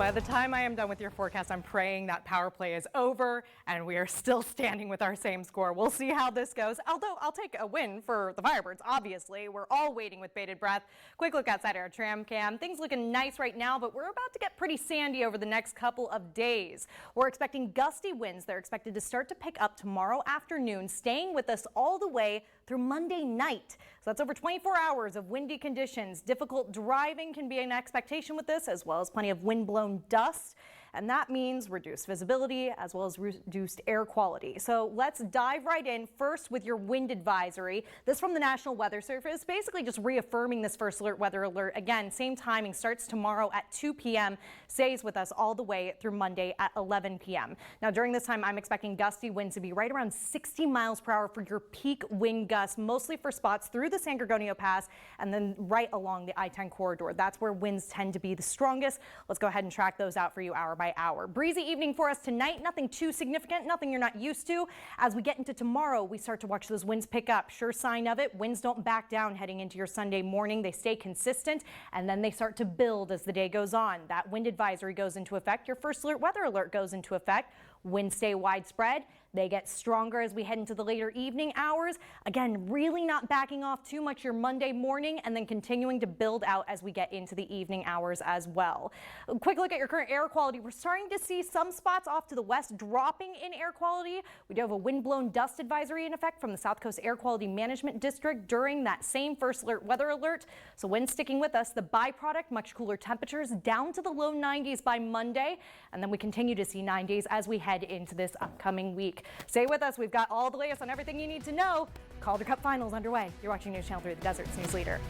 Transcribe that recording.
By the time I am done with your forecast, I'm praying that power play is over and we are still standing with our same score. We'll see how this goes. Although I'll take a win for the Firebirds, obviously. We're all waiting with bated breath. Quick look outside our tram cam. Things looking nice right now, but we're about to get pretty sandy over the next couple of days. We're expecting gusty winds. They're expected to start to pick up tomorrow afternoon, staying with us all the way through Monday night. So that's over 24 hours of windy conditions. Difficult driving can be an expectation with this, as well as plenty of wind-blown dust. And that means reduced visibility as well as reduced air quality. So let's dive right in first with your wind advisory. This from the National Weather Service, basically just reaffirming this first alert weather alert. Again, same timing, starts tomorrow at 2 p.m., stays with us all the way through Monday at 11 p.m. Now during this time, I'm expecting gusty winds to be right around 60 miles per hour for your peak wind gusts, mostly for spots through the San Gorgonio Pass and then right along the I-10 corridor. That's where winds tend to be the strongest. Let's go ahead and track those out for you hour by hour. Breezy evening for us tonight. Nothing too significant, nothing you're not used to. As we get into tomorrow, we start to watch those winds pick up. Sure sign of it. Winds don't back down heading into your Sunday morning. They stay consistent and then they start to build as the day goes on. That wind advisory goes into effect. Your first alert weather alert goes into effect. Winds stay widespread. They get stronger as we head into the later evening hours. Again, really not backing off too much your Monday morning and then continuing to build out as we get into the evening hours as well. A quick look at your current air quality. We're starting to see some spots off to the west dropping in air quality. We do have a wind-blown dust advisory in effect from the South Coast Air Quality Management District during that same first alert weather alert. So wind sticking with us. The byproduct, much cooler temperatures down to the low 90s by Monday. And then we continue to see 90s as we head into this upcoming week. Stay with us. We've got all the latest on everything you need to know. Calder Cup Finals underway. You're watching News Channel 3, the Desert's news leader.